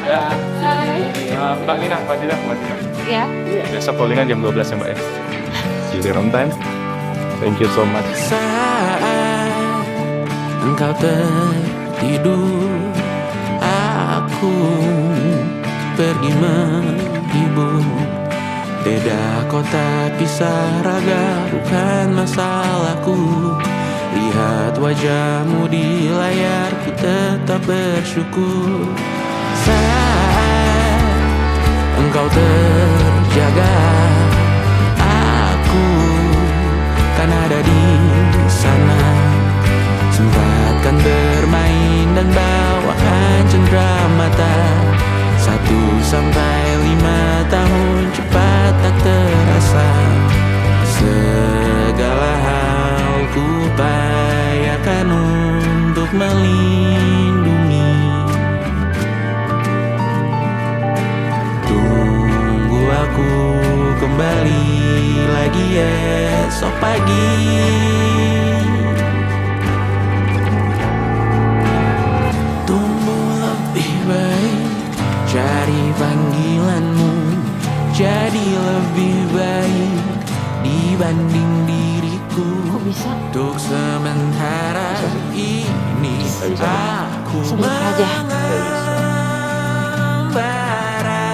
Ya. Hai. Mbak Nina, Mbak Nina. Ya. Besok callingan jam 12 ya Mbak ya. See you there on time. Thank you so much. Saat engkau tertidur, aku pergi menghibur. Beda kota pisah raga bukan masalahku. Lihat wajahmu di layar, ku tetap bersyukur. Saat engkau terjaga, aku kan ada di sana. Sempatkan bermain dan bawakan cenderamata. 1-5 tahun cepat tak terasa. Segala hal ku upayakan untuk melindungi. Tunggu aku kembali lagi esok pagi. Tumbuh lebih baik, cari panggilanmu. Jadi lebih baik dibanding diriku. Kok bisa? Untuk sementara ini aku Sebentar aja. mengembara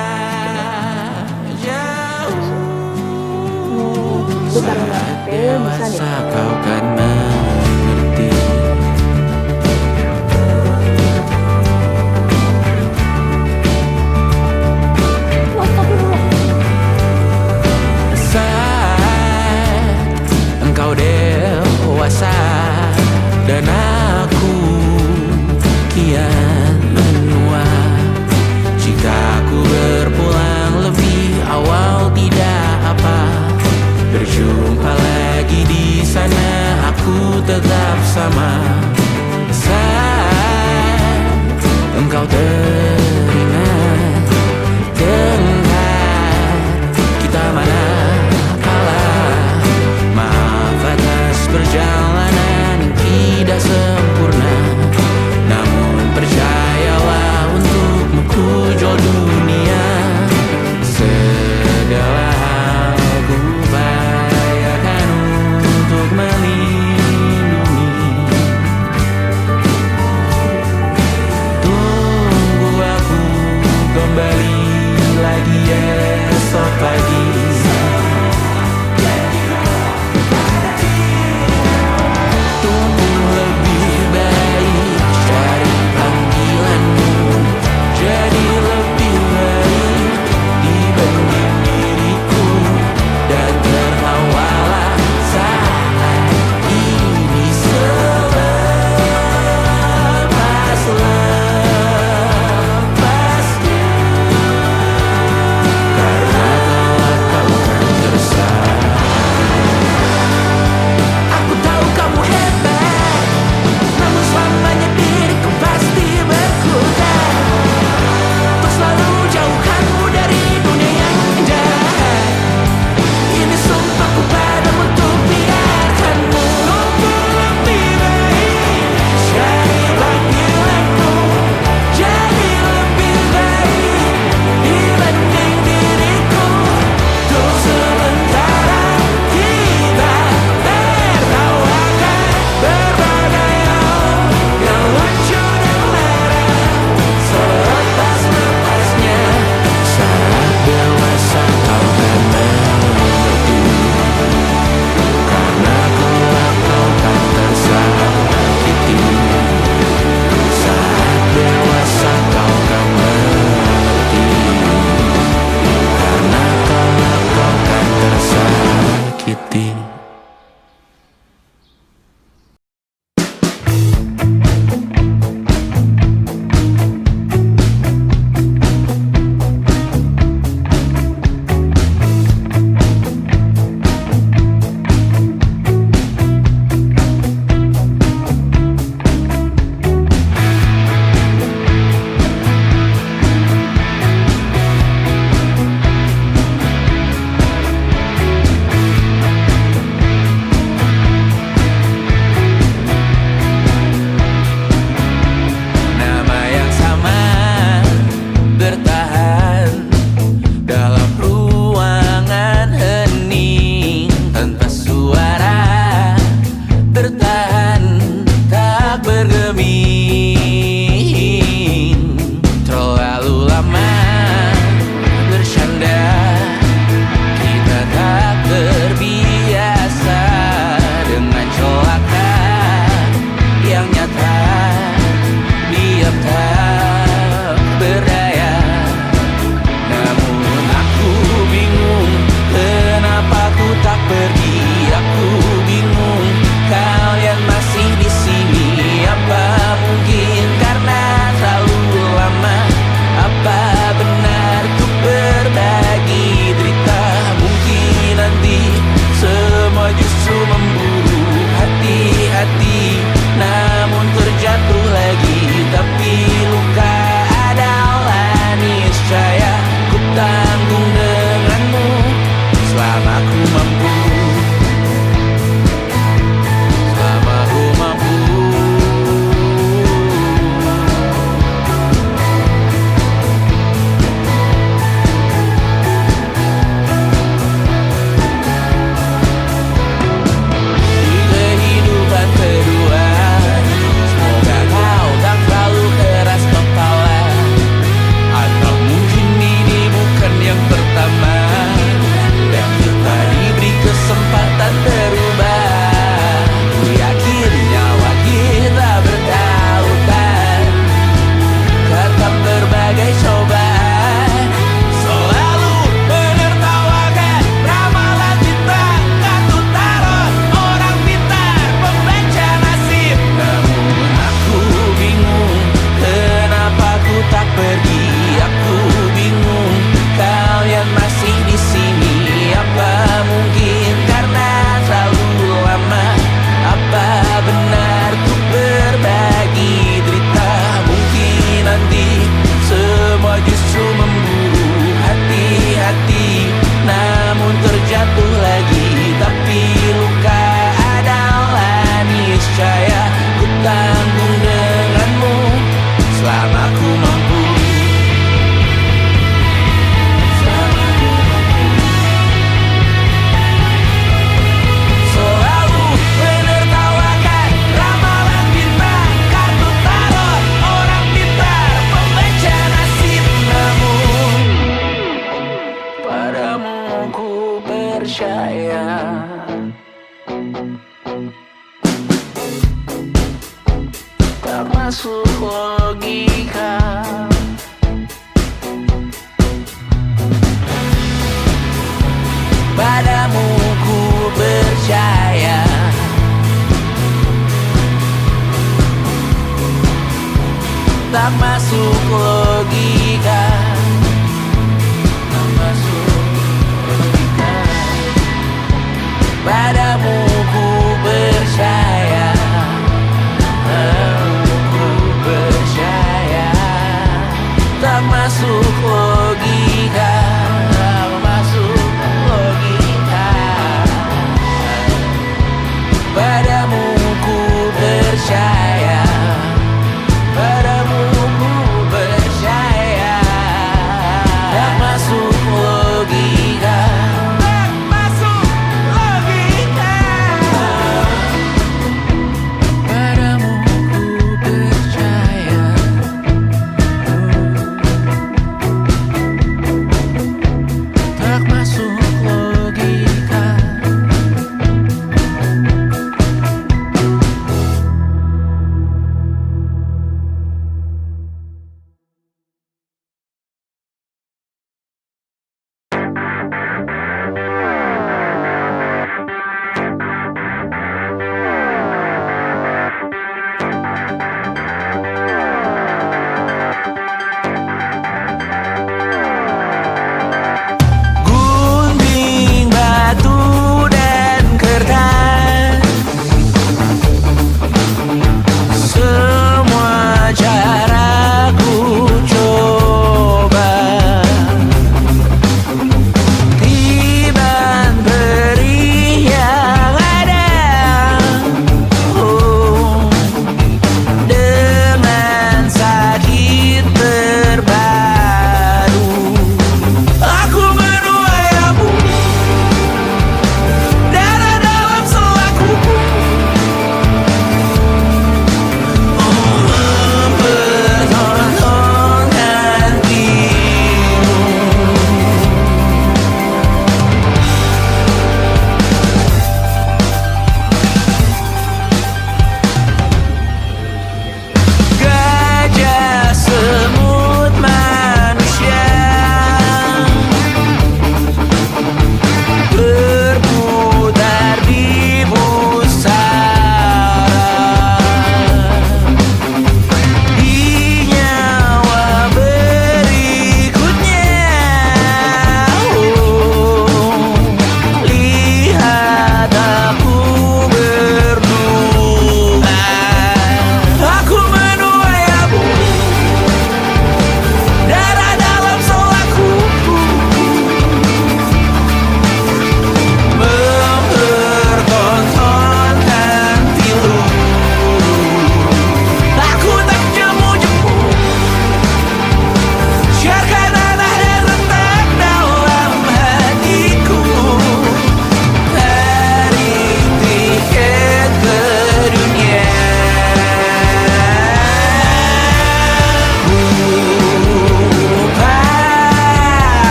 jauh. Bentar, Mbak. Saat Kayaknya bisa dewasa deh. kau kan mengerti. Saat engkau dewasa dan aku kian menua. Jika ku berpulang lebih awal tidak apa. Berjumpa lagi di sana, aku tetap sama. Saat engkau teringat tentang kita mana kalah. Maaf atas perjalanan yang tidak sempurna. Namun percayalah untukmu ku jual dunia. Segala hal ku upayakan untuk melindungi. Tunggu aku kembali lagi esok pagi. Tumbuh lebih baik, cari panggilanmu. Jadi lebih baik dibanding diriku. Dan tertawalah saat ini selepas-lepasnya. Karena telah tak masuk logika, tak masuk logika. Padamu ku percaya, padamu ku percaya. Tak masuk logika, tak masuk logika. Padamu ku percaya, padamu ku percaya.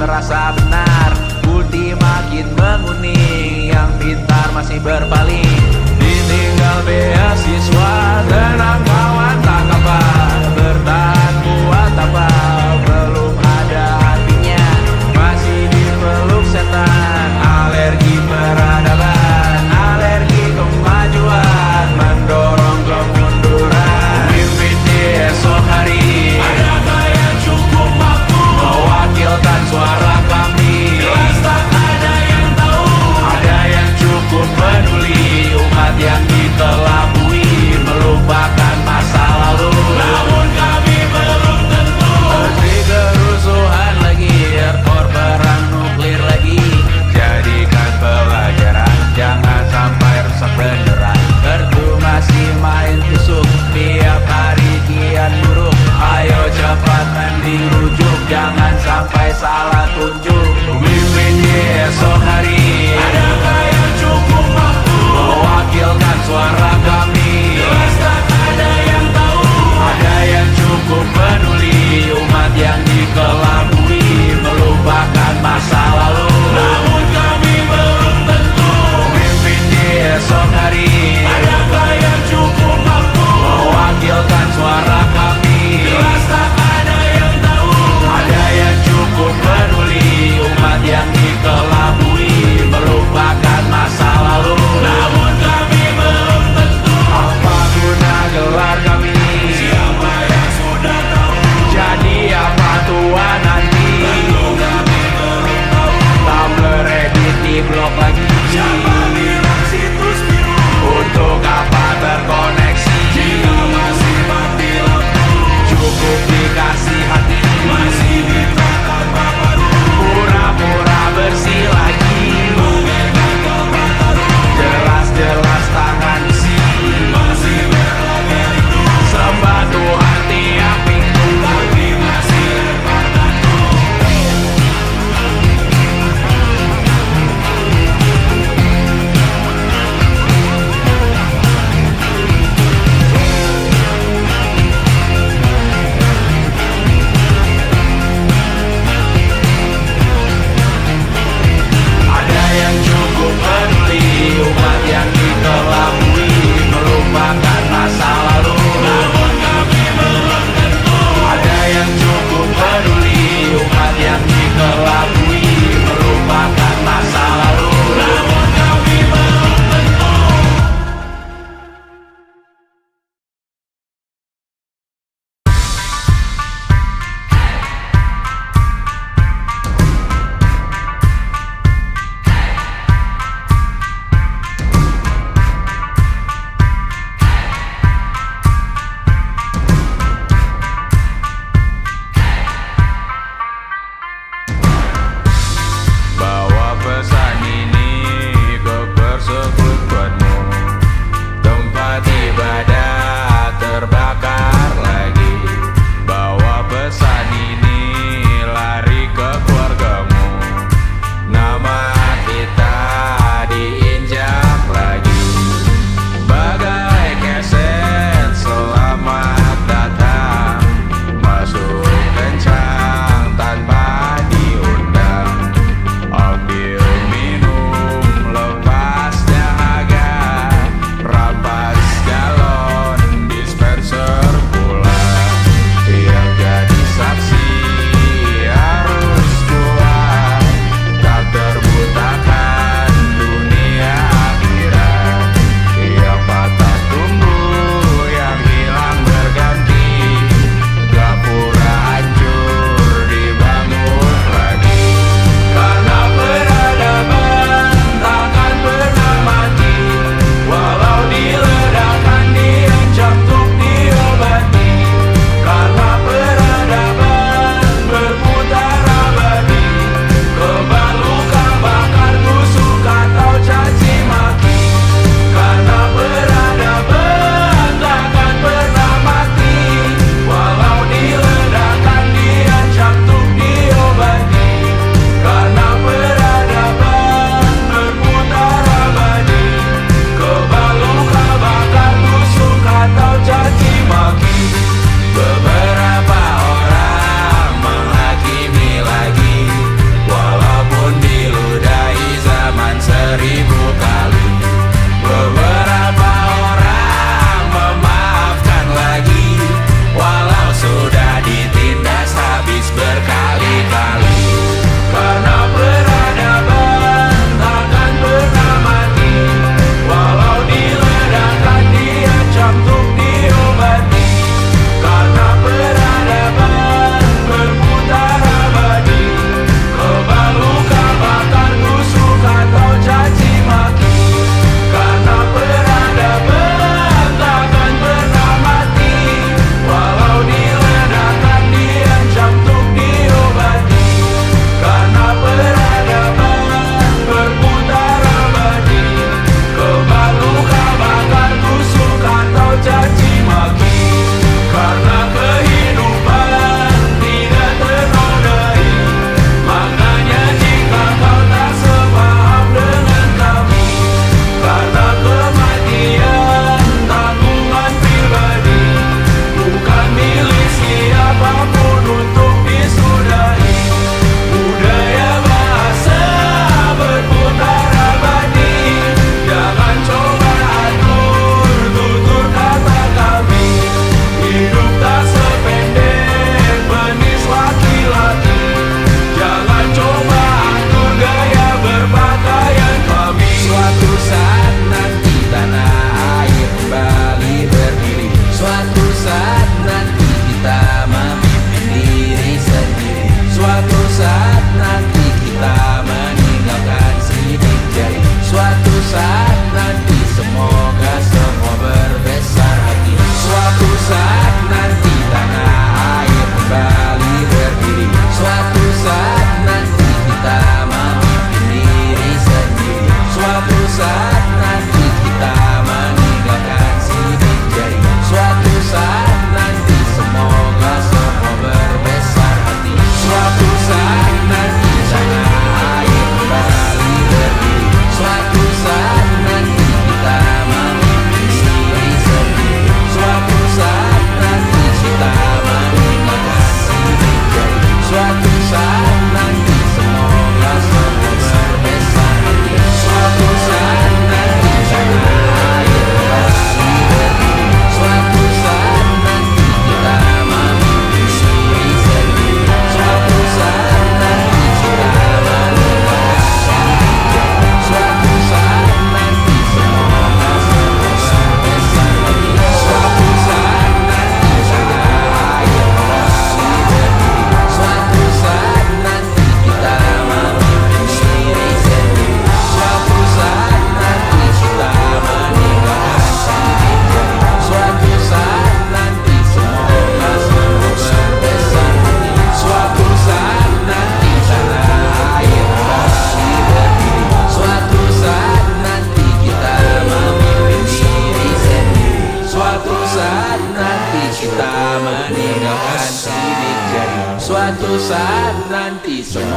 merasa benar. Budi makin menguning, yang pintar masih berpaling. Ditinggal beasiswa, tenang kawan tak kabar. Bertahan buat apa, belum ada artinya. Masih dipeluk setan, alergi peradaban, alergi kemajuan, mendorong kemunduran. Mimpin di esok hari, adakah yang cukup mampu mewakilkan suara kami? Jelas tak ada yang tahu. Ada yang cukup peduli, umat yang dikelabui, melupakan masa lalu. Namun kami belum tentu. Menteri kerusuhan lagi, erkor perang nuklir lagi. Jadikan pelajaran, jangan sampai rusak beneran. Kertu masih main tusuk, tiap hari kian buruk. Ayo cepat mending rujuk, jangan sampai salah tunjuk. Mimpin di esok hari, adakah yang cukup mampu mewakilkan suara kami? Jelas tak ada yang tahu. Ada yang cukup peduli, umat yang dikelabui, melupakan masa lalu. Namun kami belum tentu. Mimpin di esok hari, adakah yang cukup mampu mewakilkan suara kami? Jelas tak ada yang tahu. Ada yang cukup peduli,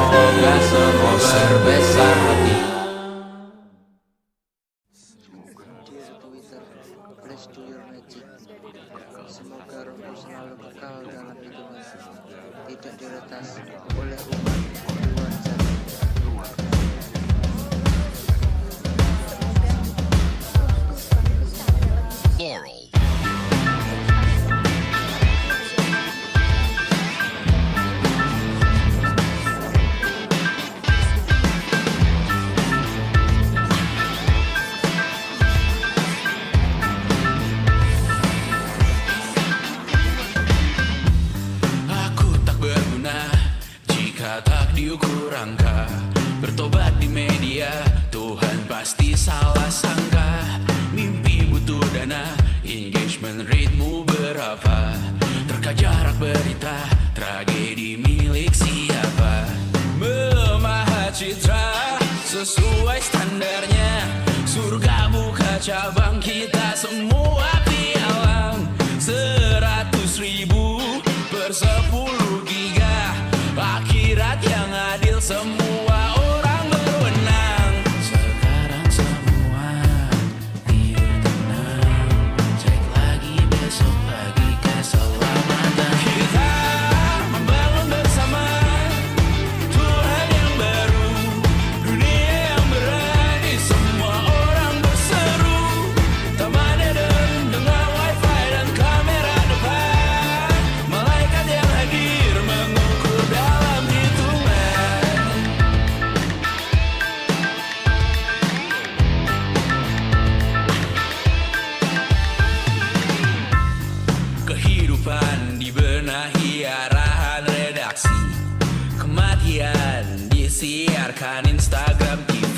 Semoga semua berbesar hati. Dear Twitter, please do your magic. Semoga rohku selalu kekal dalam hitungan, tidak diretas oleh umat di luar sana. Aku tak berguna jika tak diukur angka. Bertobat di media, Tuhan pasti salah sangka. Mimpi butuh dana, engagement rate-mu berapa? Terka jarak berita, tragedi milik siapa? Memahat citra sesuai standarnya. Surga buka cabang, kita semua pialang. 100.000 per 10 giga. Akhirat yang adil, semua orang berwenang. Sekarang semua tidur tenang. Cek lagi besok pagi keselamatan. Kita membangun bersama Tuhan yang baru, dunia yang berani. Semua orang berseru. Taman Eden dengan wifi dan kamera depan. Malaikat yang hadir mengukur dalam hitungan. Kehidupan dibenahi arahan redaksi. Kematian disiarkan Instagram TV.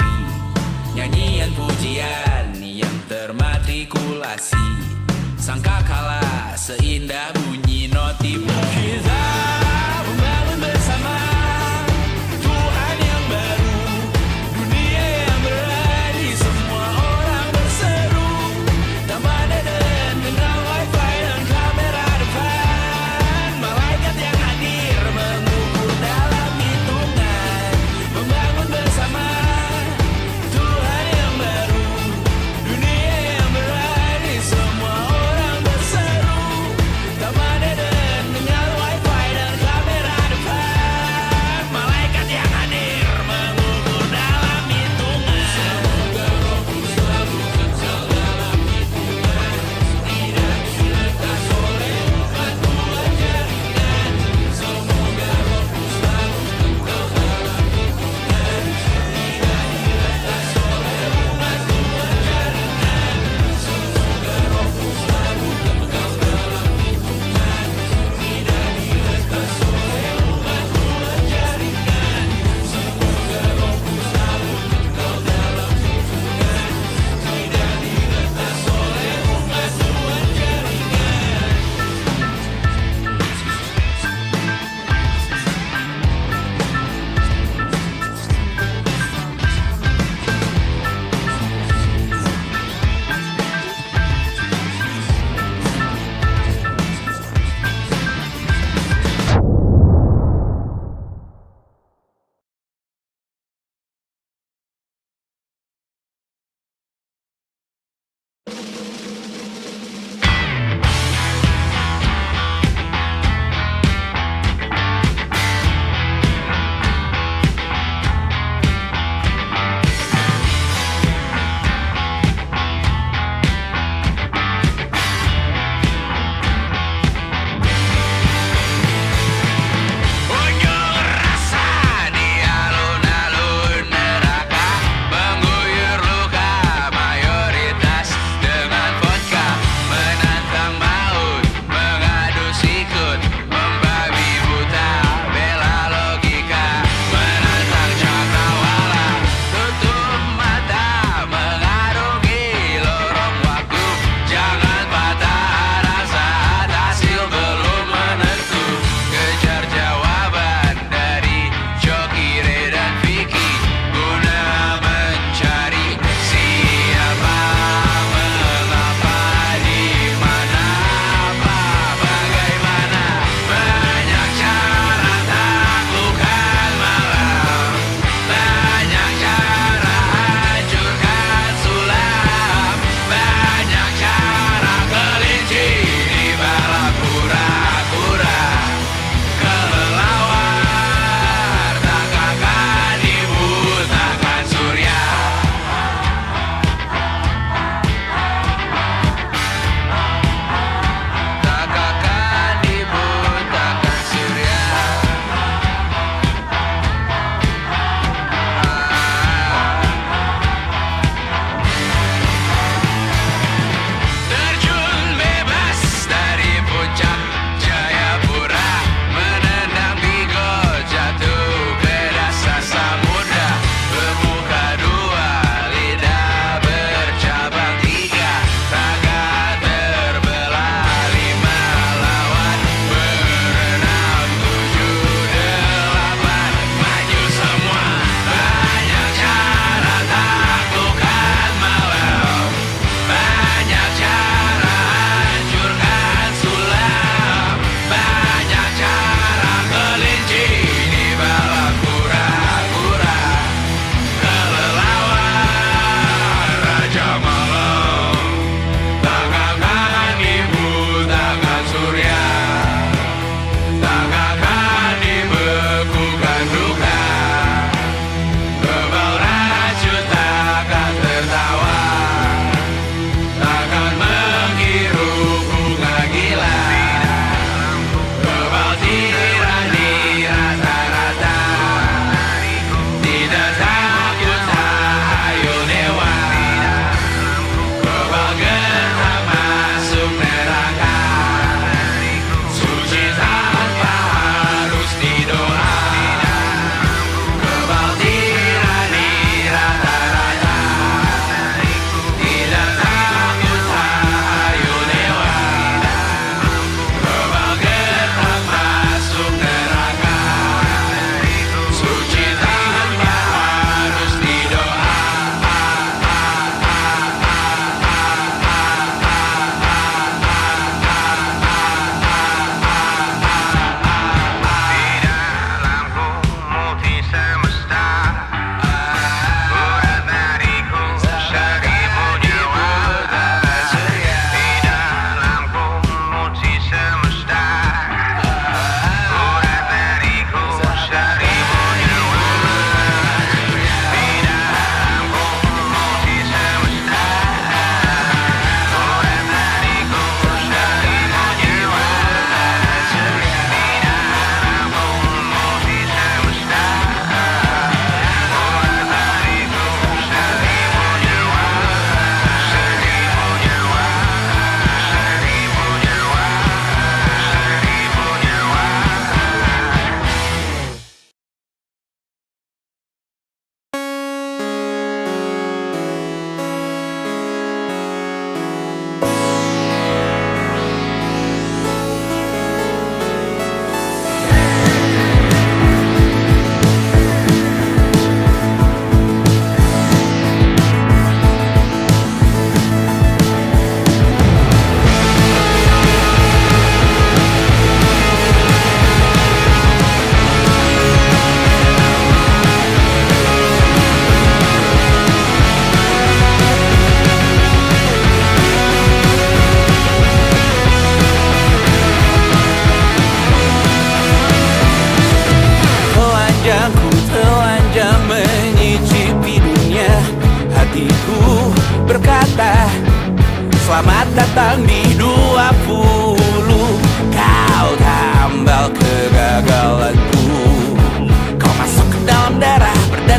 Nyanyian pujian yang termatrikulasi. Sangka kalah seindah bunyi notif. Kita membangun bersama Tuhan yang baru, dunia yang berani. Semua orang berseru. Taman Eden dengan wifi dan kamera depan. Malaikat yang hadir mengukur dalam hitungan. Membangun bersama Tuhan yang baru, dunia yang berani. Semua orang berseru. Taman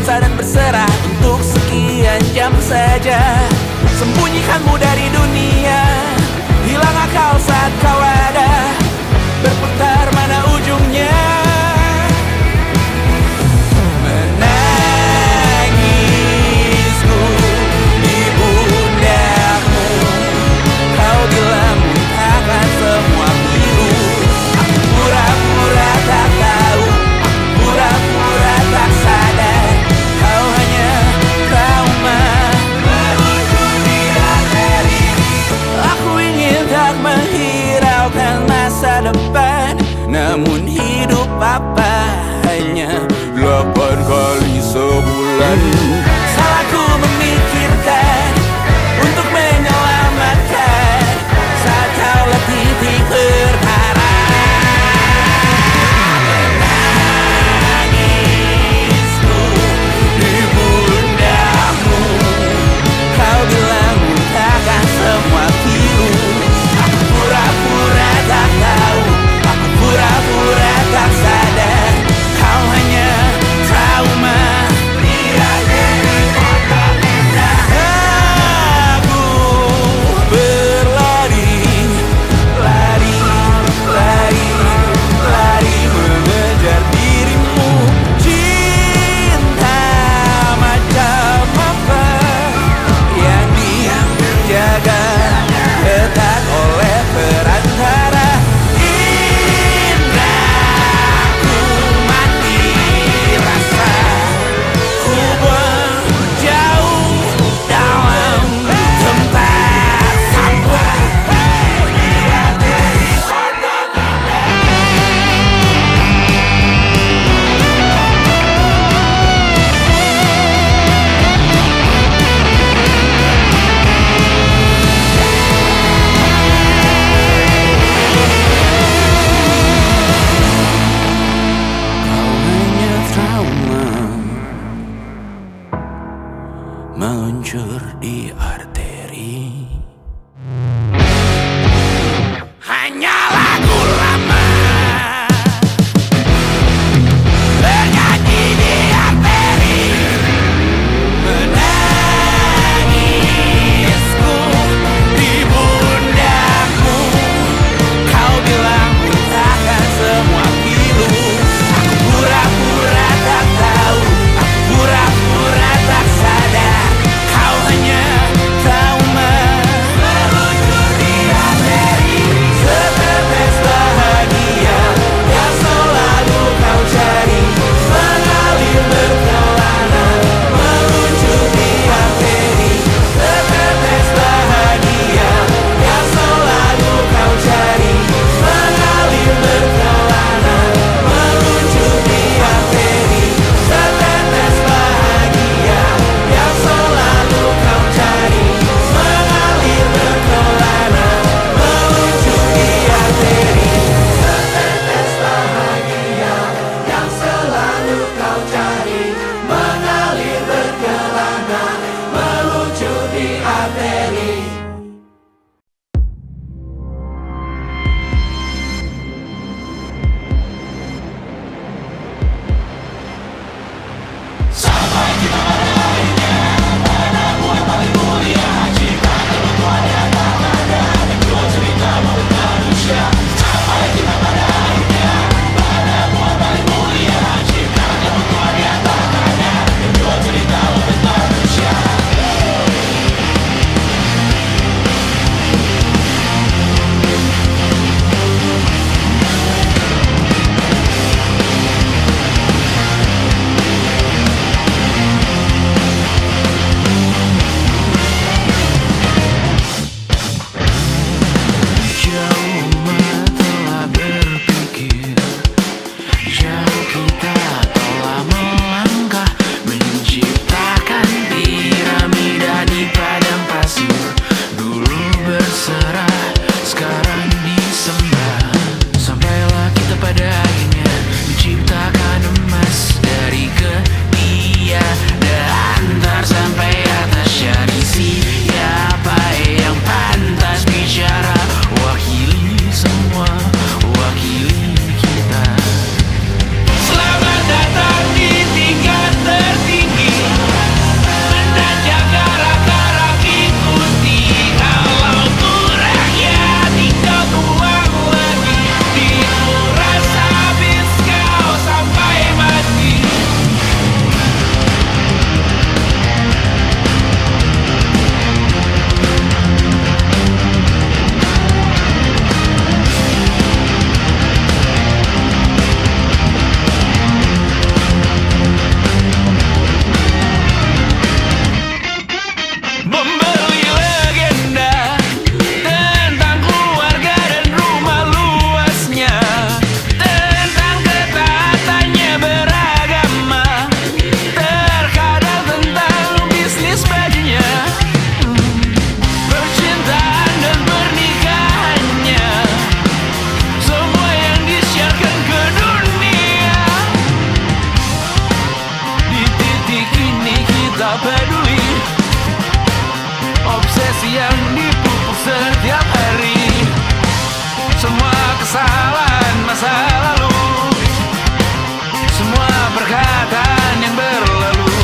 berdansa dan berserah untuk sekian jam saja. Sembunyikanmu dari dunia, hilang akal saat kau ada, berputar mana ujungnya. Menangisku di pundakmu, kau bilang takkan semua biru. Aku pura-pura tak tahu, pura-pura tak sadar, kau hanya trauma. Aku ingin tak menghiraukan masa depan, namun hidup apa hanya 8 kali sebulan. Salahku memikirkan untuk menyelamatkan saat kau letih di perkara. Menangisku di pundakmu, kau bilang takkan semua biru. Aku pura-pura tak tahu, aku pura-pura tak sadar, kau hanya trauma. Aku berlari, lari, lari, lari mengejar dirimu. Cinta macam apa yang dijaga ketat oleh perantara indahku mati rasa, ku buang jauh dalam tempat sampah. Kau hanya trauma, meluncur di arteri. Hanya lagu lama bernyanyi di arteri. Menangisku di pundakmu, kau bilang takkan semua pilu. Aku pura-pura tak tahu, aku pura-pura tak sadar, kau hanya trauma. tak peduli obsesi yang dipupuk setiap hari. Semua kesalahan masa lalu, semua perkataan yang berlalu.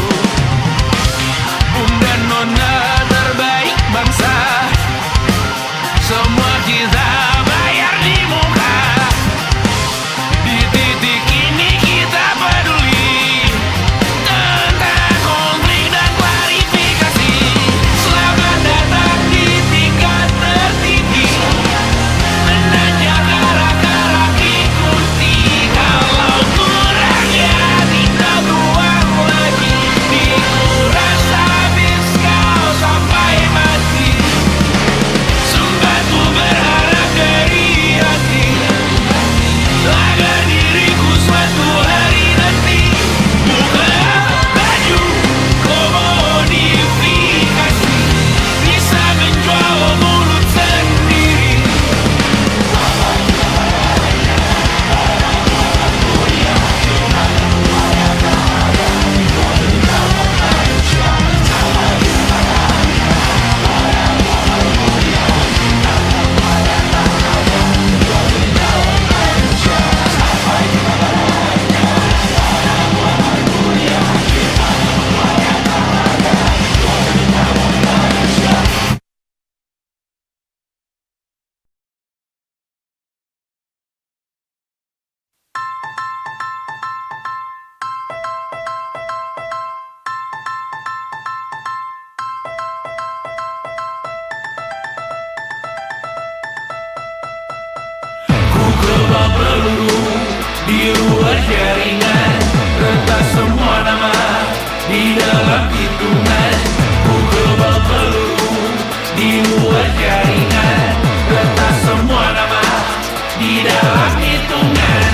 Bung dan nona terbaik bangsa, semua kita bayar di muka. Di titik ini kita peduli tentang konflik dan klarifikasi. Selamat datang di tingkat tertinggi, menanjak arah-arah ikuti. Kalau kurangnya kita tuang lagi, dikuras habis kau sampai mati. Sumbatku berharap dari hati, agar diriku suatu hari nanti buka baju komodifikasi, bisa menjual mulut sendiri. Ku kebak peluru di luar jaringan, retas semua nama di dalam hitungan. Ku kebak peluru di luar jaringan, retas semua nama di dalam hitungan.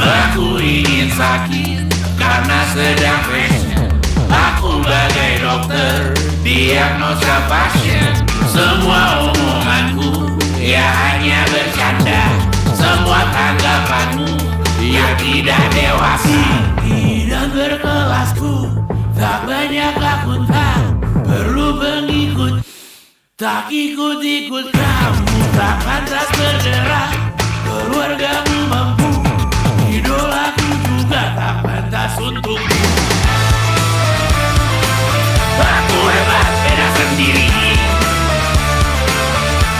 Aku ingin sakit karena sedang passion. Aku bagai dokter, diagnosa pasien. Semua omonganku ya hanya bercanda, semua tanggapanmu ya tidak dewasa. Tidak berkelasku, tak banyak aku tak perlu pengikut. Tak ikut-ikut kamu, tak pantas bergerak. Keluargamu mampu, idolaku juga tak pantas untukmu. Aku hebat, beda sendiri.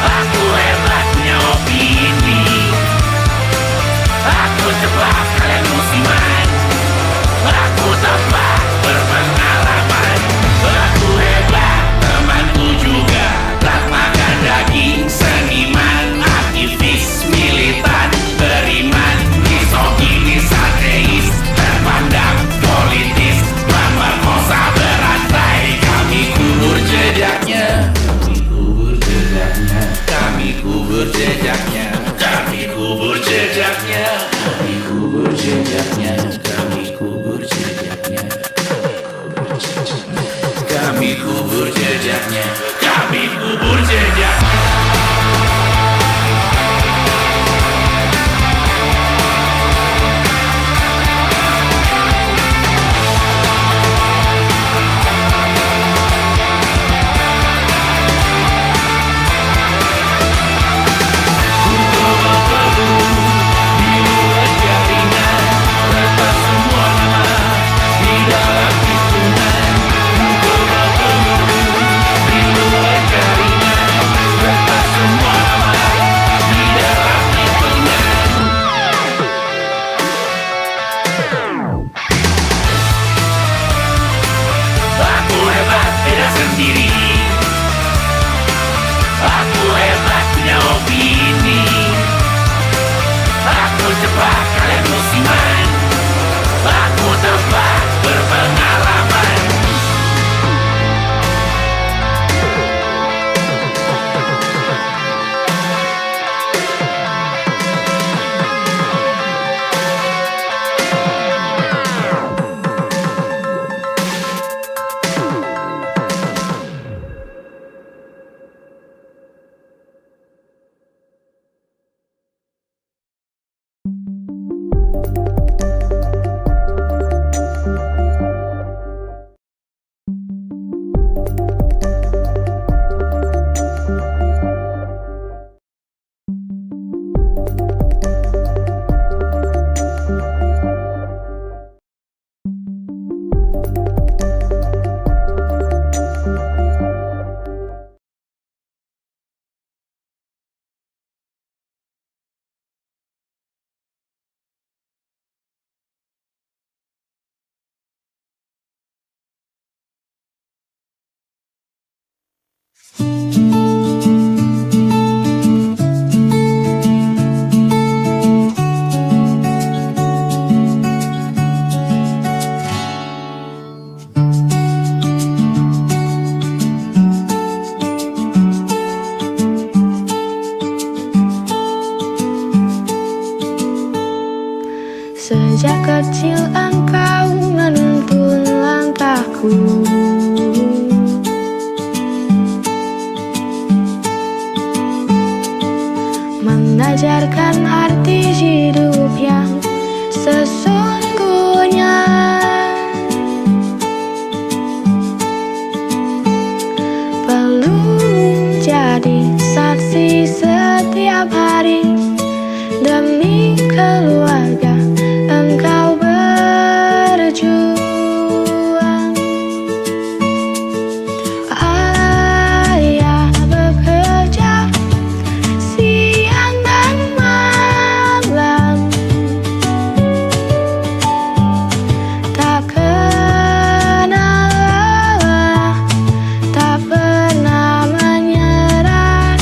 Aku hebat, punya opini. Aku cepat, kalian musiman. Aku tepat, berpengalaman. Aku hebat, temanku juga tak makan daging. Seniman, aktivis, militan, beriman, misoginis, ateis, terpandang, politis, pemerkosa berantai. Kami kubur jejaknya, kami kubur jejaknya, kami kubur jejaknya, kami kubur jejaknya, kami kubur jejaknya, kami kubur jejaknya, kami kubur jejaknya, kami kubur jejaknya. Aku hebat, beda sendiri. Aku hebat, punya opini. Aku cepat, kalian musiman. Aku tepat, berpengalaman. aku. Mengajarkan arti hidup yang sesungguhnya, perlu jadi saksi setiap hari demi keluarga engkau berjuang. Ayah bekerja siang dan malam, tak kenal lelah, tak pernah menyerah.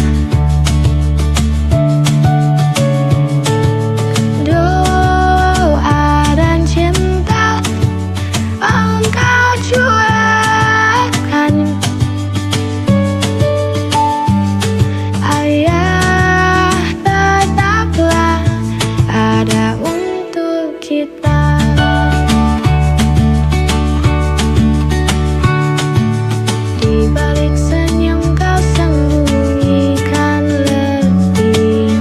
Doa dan cinta engkau curahkan. Ayah, tetaplah ada untuk kita. Di balik senyum kau sembunyikan letih,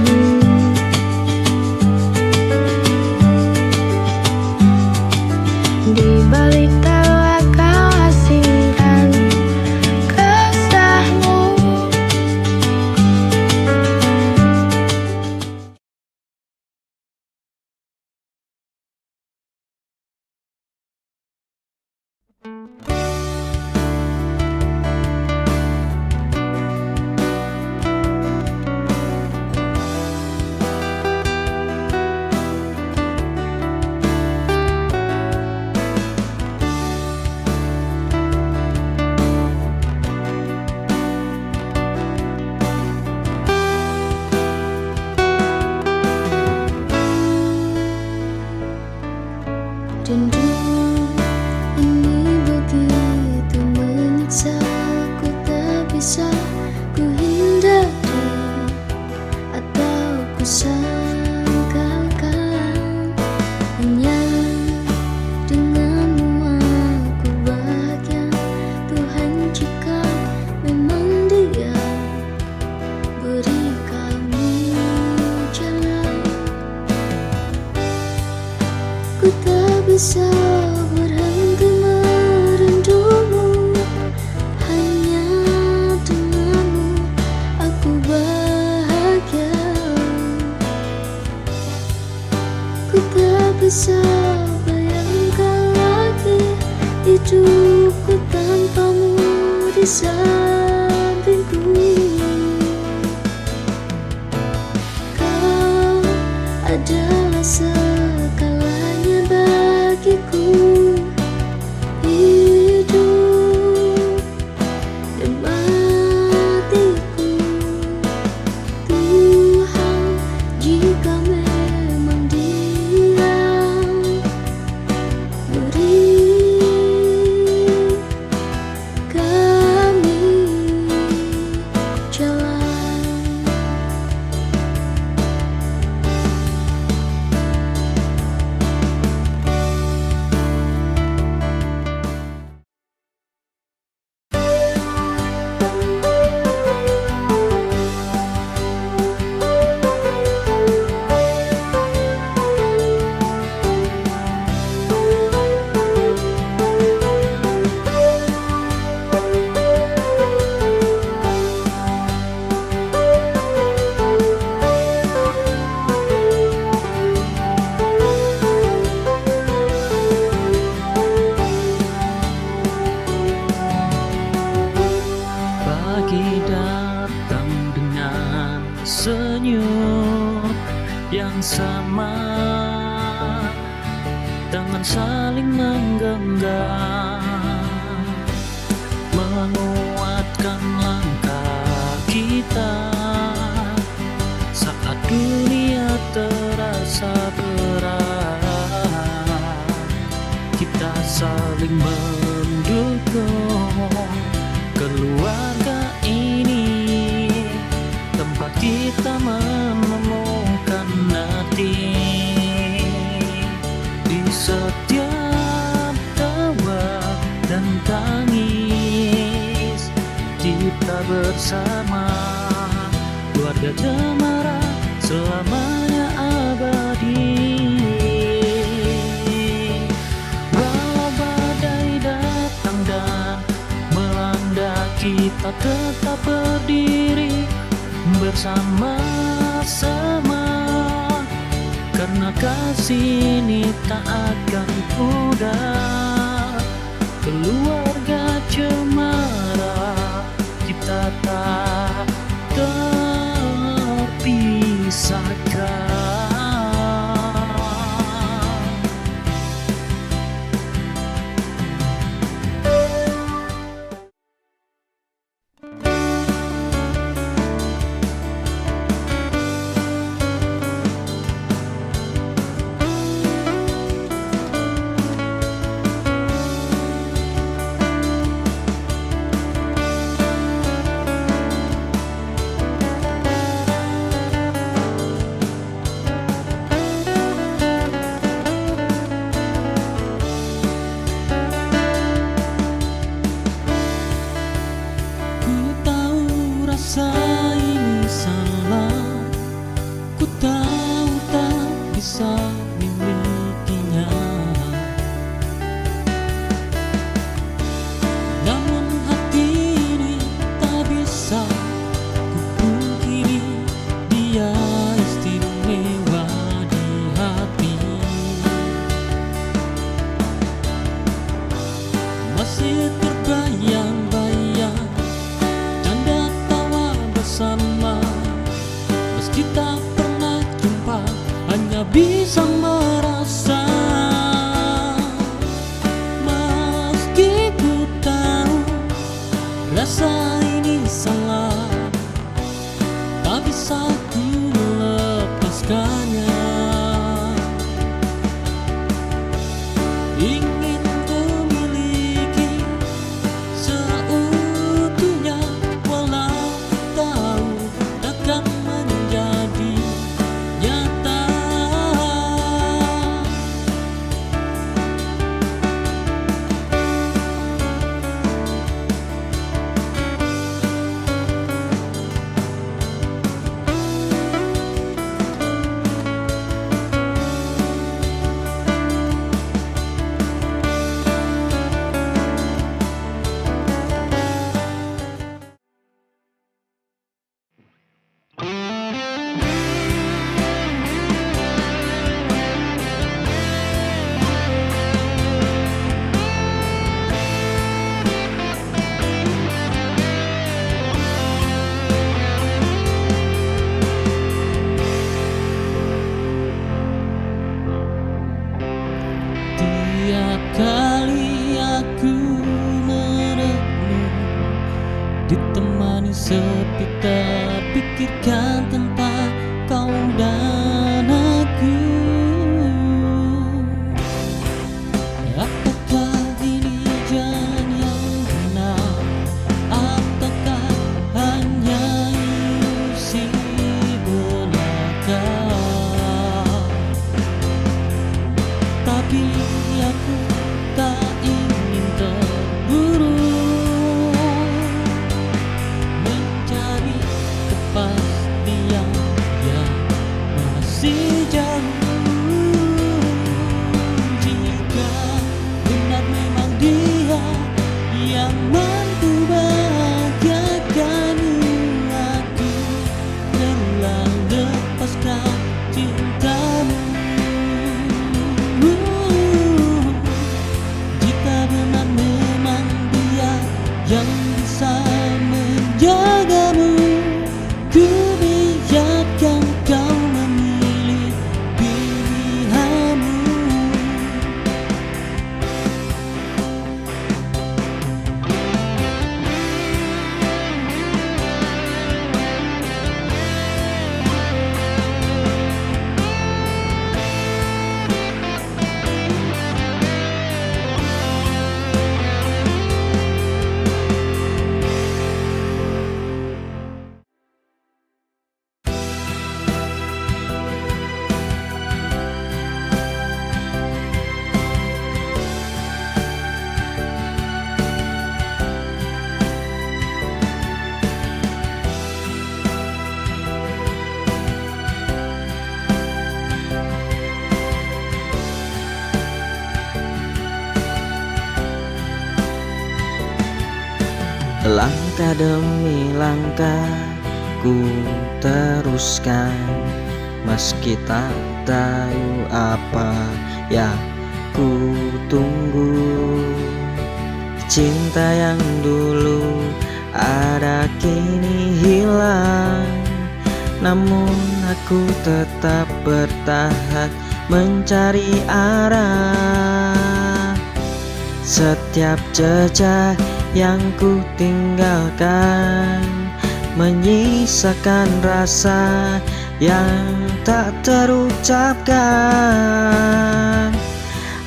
di balik tawa kau asingkan kesahmu. Rindu ini begitu menyiksa, ku tak bisa ku hindari atau ku sangkalkan. Hanya denganmu aku bahagia. Tuhan, jika memang Dia beri kami jalan, ku tak bisa berhenti merindumu. Hanya denganmu aku bahagia. Ku tak bisa bayangkan lagi hidupku tanpamu di sampingku. Kau adalah segalanya bagiku. Hidup dan matiku. Tuhan, jika memang Dia beri kami jalan. Pagi datang dengan senyum yang sama, tangan saling menggenggam, menguatkan langkah kita saat dunia terasa berat. Kita saling mendukung keluarga ini, tempat kita menemukan arti di setiap tawa tangis kita bersama, keluarga Cemara selamanya abadi. Walau badai datang dan melanda, kita tetap berdiri bersama-sama, karena kasih ini tak akan pudar. Keluarga Cemara kita tak terpisahkan. Rasa ini salah, ku tahu tak bisa milikinya, namun hati ini tak bisa ku pungkiri, dia istimewa di hati. Masih terbayang-bayang sama, meski tak pernah jumpa, hanya bisa merasa. Meski ku tahu rasa ini salah, tak bisa ku melepaskannya. Ingin ku miliki seutuhnya, walau tahu takkan menjadi nyata. Tiap kali aku merenung, ditemani sepi, terpikirkan tentang kau dan aku. Apakah ini jalan yang benar, ataukah hanya ilusi belaka? Tapi aku tak ingin terburu mencari kepastian yang masih jauh. Jika benar memang dia yang mampu bahagiakan aku, janganlah lepaskan cintamu. Jika benar memang dia yang bisa menjagamu, ku biarkan kau memilih pilihanmu. Langkah demi langkah ku teruskan, meski tak tahu apa yang ku tunggu. Cinta yang dulu ada kini hilang, namun aku tetap bertahan mencari arah. Setiap jejak yang ku tinggalkan menyisakan rasa yang tak terucapkan.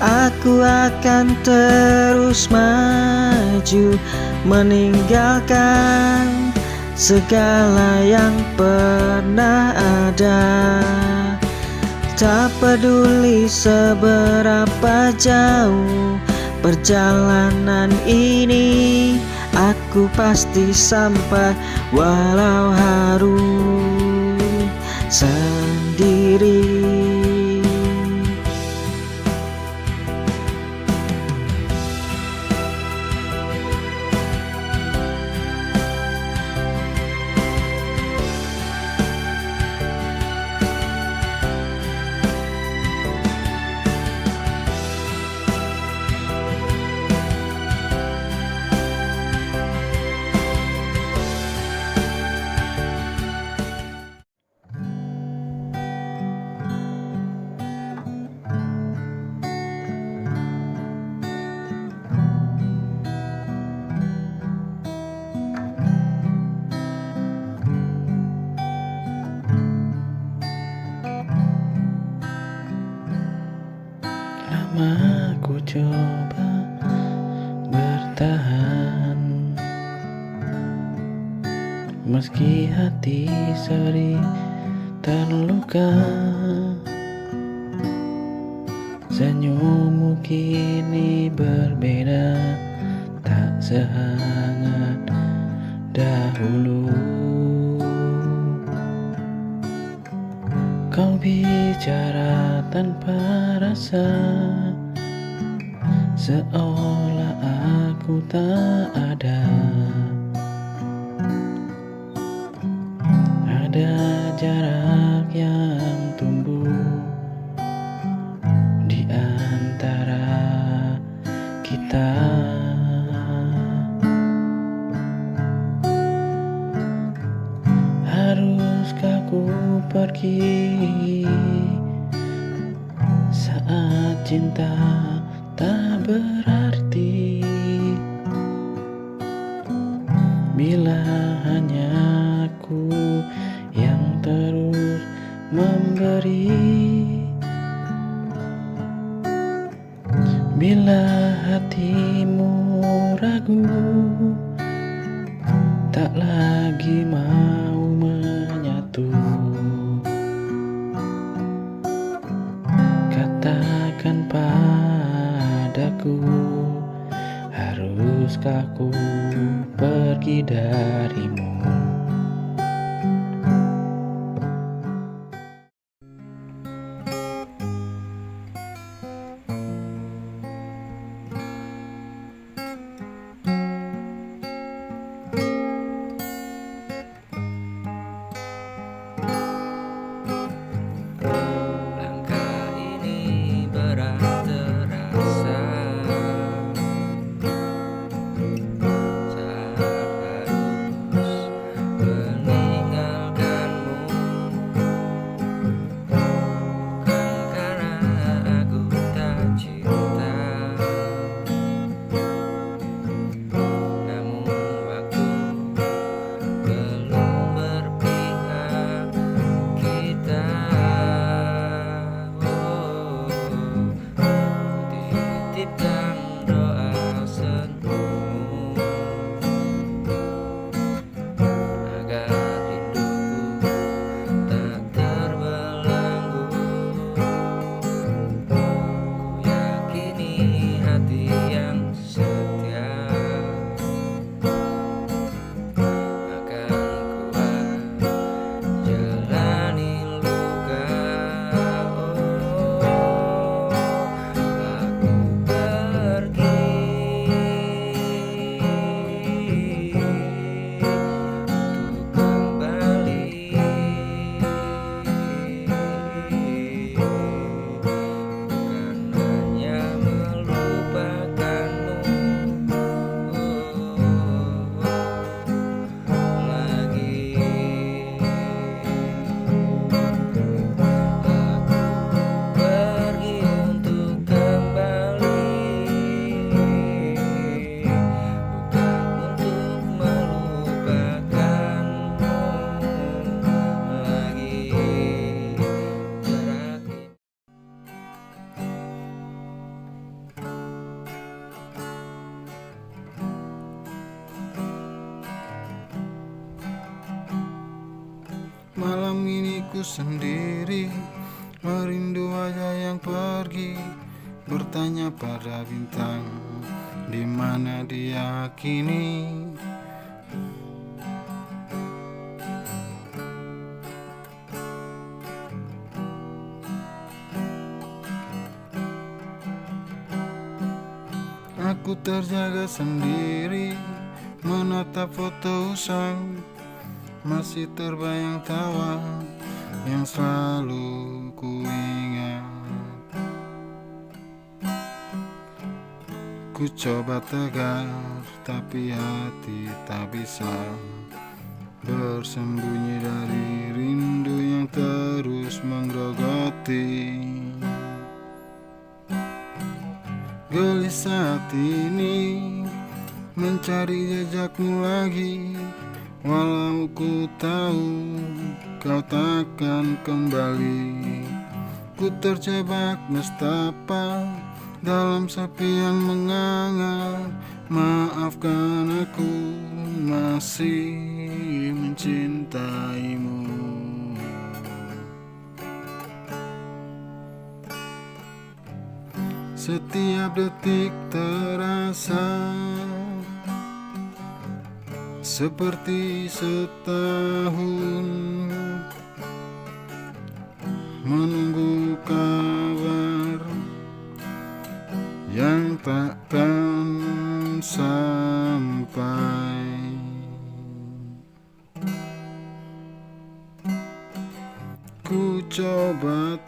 Aku akan terus maju, meninggalkan segala yang pernah ada. Tak peduli seberapa jauh perjalanan ini, aku pasti sampai walau harus sendiri. Lama ku coba bertahan, meski hati sering terluka. Senyummu kini berbeda, tak sehangat dahulu. Kau bicara tanpa rasa, seolah aku tak ada. Ada jarak yang tumbuh di antara kita. Haruskah ku pergi saat cinta tak berarti, bila hanya aku yang terus memberi? Bila hatimu ragu, tak lagi mau menyatu, katakan padaku, haruskah ku pergi darimu? Langkah ini berat terasa saat harus diriku sendiri, merindu wajah yang pergi, bertanya pada bintang di mana dia kini. Aku terjaga sendiri, menatap foto usang, masih terbayang tawa yang selalu ku ingat. Ku coba tegar, tapi hati tak bisa bersembunyi dari rindu yang terus menggerogoti. Gelisah hati ini mencari jejakmu lagi, walau ku tahu kau takkan kembali. Ku terjebak nestapa dalam sepi yang menganga. Maafkan aku masih mencintaimu. Setiap detik terasa seperti setahun, menunggu kabar yang takkan sampai. Ku coba